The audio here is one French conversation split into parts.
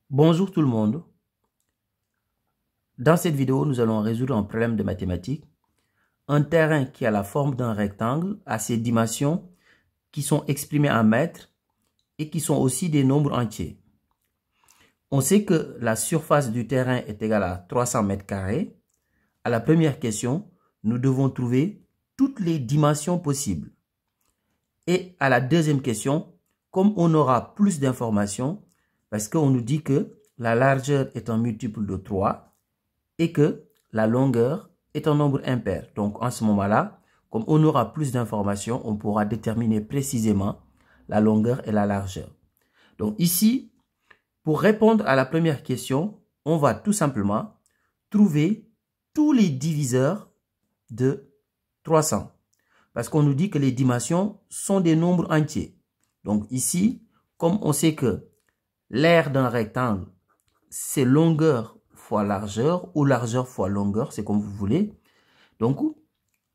Bonjour tout le monde. Dans cette vidéo, nous allons résoudre un problème de mathématiques. Un terrain qui a la forme d'un rectangle a ses dimensions qui sont exprimées en mètres et qui sont aussi des nombres entiers. On sait que la surface du terrain est égale à 300 mètres carrés. À la première question, nous devons trouver toutes les dimensions possibles. Et à la deuxième question, comme on aura plus d'informations, parce qu'on nous dit que la largeur est un multiple de 3 et que la longueur est un nombre impair. Donc, en ce moment-là, comme on aura plus d'informations, on pourra déterminer précisément la longueur et la largeur. Donc, ici, pour répondre à la première question, on va tout simplement trouver tous les diviseurs de 300. Parce qu'on nous dit que les dimensions sont des nombres entiers. Donc, ici, comme on sait que l'aire d'un rectangle, c'est longueur fois largeur ou largeur fois longueur, c'est comme vous voulez. Donc,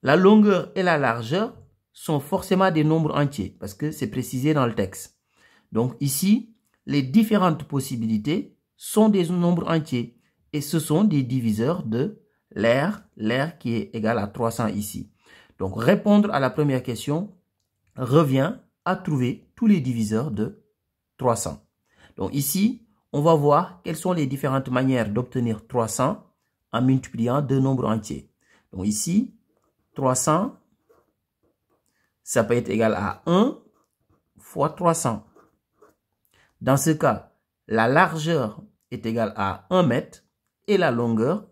la longueur et la largeur sont forcément des nombres entiers parce que c'est précisé dans le texte. Donc ici, les différentes possibilités sont des nombres entiers et ce sont des diviseurs de l'aire qui est égal à 300 ici. Donc répondre à la première question revient à trouver tous les diviseurs de 300. Donc ici, on va voir quelles sont les différentes manières d'obtenir 300 en multipliant deux nombres entiers. Donc ici, 300, ça peut être égal à 1 fois 300. Dans ce cas, la largeur est égale à 1 mètre et la longueur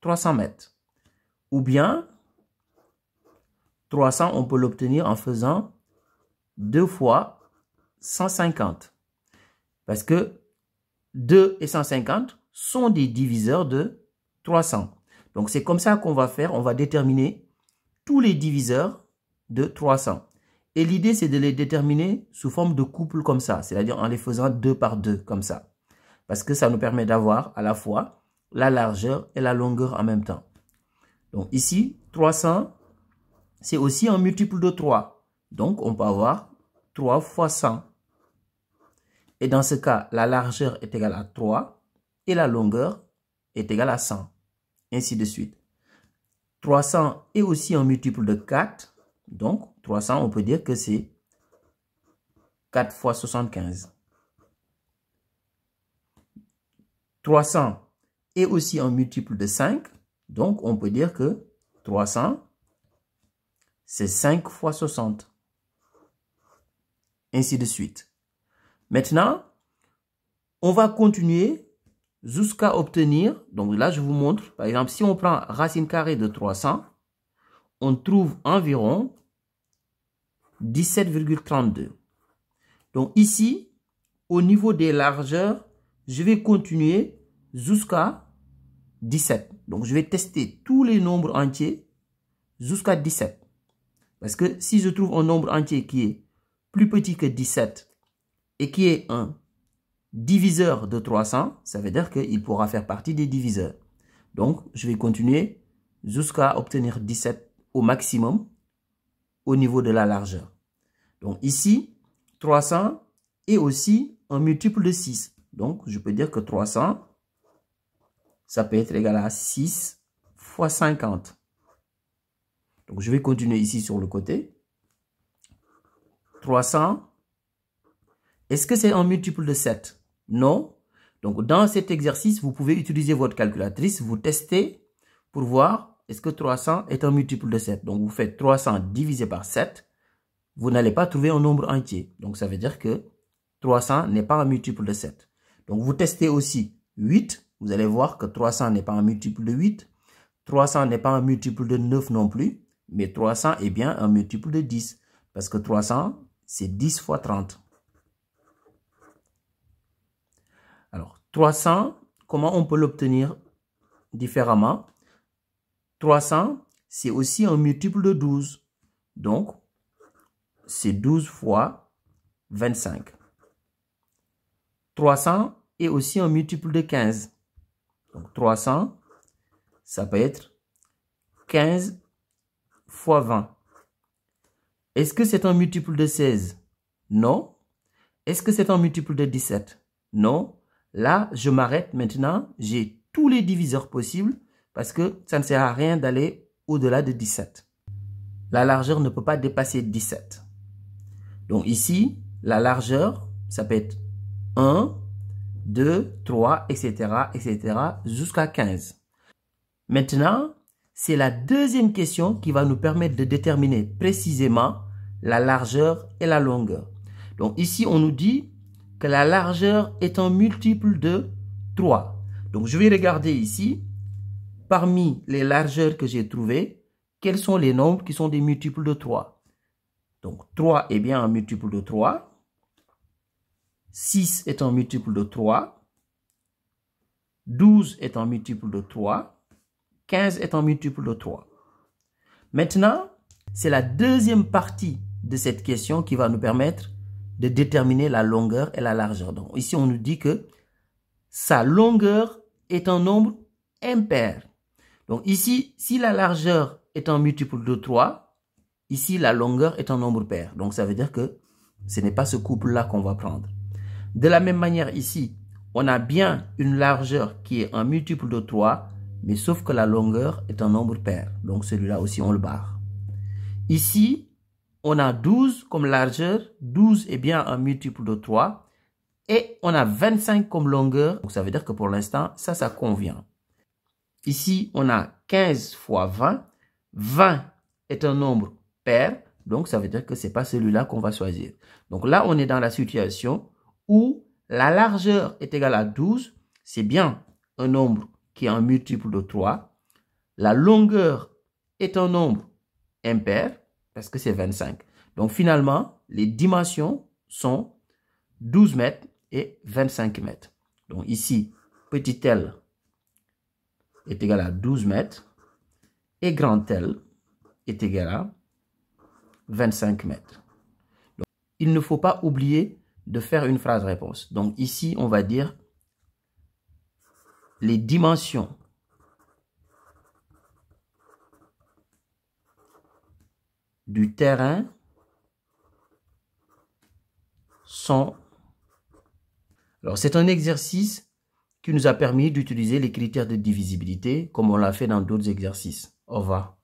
300 mètres. Ou bien, 300, on peut l'obtenir en faisant 2 fois 150. Parce que 2 et 150 sont des diviseurs de 300. Donc, c'est comme ça qu'on va faire. On va déterminer tous les diviseurs de 300. Et l'idée, c'est de les déterminer sous forme de couple comme ça. C'est-à-dire en les faisant 2 par 2 comme ça. Parce que ça nous permet d'avoir à la fois la largeur et la longueur en même temps. Donc ici, 300, c'est aussi un multiple de 3. Donc, on peut avoir 3 fois 100. Et dans ce cas, la largeur est égale à 3 et la longueur est égale à 100. Ainsi de suite. 300 est aussi un multiple de 4. Donc, 300, on peut dire que c'est 4 fois 75. 300 est aussi un multiple de 5. Donc, on peut dire que 300, c'est 5 fois 60. Ainsi de suite. Maintenant, on va continuer jusqu'à obtenir, donc là je vous montre, par exemple, si on prend racine carrée de 300, on trouve environ 17,32. Donc ici, au niveau des largeurs, je vais continuer jusqu'à 17. Donc je vais tester tous les nombres entiers jusqu'à 17. Parce que si je trouve un nombre entier qui est plus petit que 17 et qui est un diviseur de 300, ça veut dire qu'il pourra faire partie des diviseurs. Donc, je vais continuer jusqu'à obtenir 17 au maximum au niveau de la largeur. Donc ici, 300 est aussi un multiple de 6. Donc, je peux dire que 300, ça peut être égal à 6 fois 50. Donc, je vais continuer ici sur le côté. 300, est-ce que c'est un multiple de 7? Non. Donc, dans cet exercice, vous pouvez utiliser votre calculatrice, vous testez pour voir est-ce que 300 est un multiple de 7. Donc, vous faites 300 divisé par 7. Vous n'allez pas trouver un nombre entier. Donc, ça veut dire que 300 n'est pas un multiple de 7. Donc, vous testez aussi 8. Vous allez voir que 300 n'est pas un multiple de 8. 300 n'est pas un multiple de 9 non plus. Mais 300 est bien un multiple de 10. Parce que 300, c'est 10 fois 30. Alors, 300, comment on peut l'obtenir différemment? 300, c'est aussi un multiple de 12. Donc, c'est 12 fois 25. 300 est aussi un multiple de 15. Donc, 300, ça peut être 15 fois 20. Est-ce que c'est un multiple de 16? Non. Est-ce que c'est un multiple de 17? Non. Là, je m'arrête maintenant. J'ai tous les diviseurs possibles parce que ça ne sert à rien d'aller au-delà de 17. La largeur ne peut pas dépasser 17. Donc ici, la largeur, ça peut être 1, 2, 3, etc., etc., jusqu'à 15. Maintenant, c'est la deuxième question qui va nous permettre de déterminer précisément la largeur et la longueur. Donc ici, on nous dit que la largeur est un multiple de 3. Donc je vais regarder ici, parmi les largeurs que j'ai trouvées, quels sont les nombres qui sont des multiples de 3. Donc 3 est bien un multiple de 3. 6 est un multiple de 3. 12 est un multiple de 3. 15 est un multiple de 3. Maintenant, c'est la deuxième partie de cette question qui va nous permettre de déterminer la longueur et la largeur. Donc ici, on nous dit que sa longueur est un nombre impair. Donc ici, si la largeur est un multiple de 3, ici, la longueur est un nombre pair. Donc ça veut dire que ce n'est pas ce couple-là qu'on va prendre. De la même manière ici, on a bien une largeur qui est un multiple de 3, mais sauf que la longueur est un nombre pair. Donc celui-là aussi, on le barre. Ici, on a 12 comme largeur. 12 est bien un multiple de 3. Et on a 25 comme longueur. Donc ça veut dire que pour l'instant, ça convient. Ici, on a 15 fois 20. 20 est un nombre pair. Donc ça veut dire que ce n'est pas celui-là qu'on va choisir. Donc là, on est dans la situation où la largeur est égale à 12. C'est bien un nombre qui est un multiple de 3. La longueur est un nombre impair parce que c'est 25. Donc finalement, les dimensions sont 12 mètres et 25 mètres. Donc ici, petit L est égal à 12 mètres et grand L est égal à 25 mètres. Donc, il ne faut pas oublier de faire une phrase réponse. Donc ici, on va dire les dimensions du terrain sont... Alors, c'est un exercice qui nous a permis d'utiliser les critères de divisibilité comme on l'a fait dans d'autres exercices. Au revoir.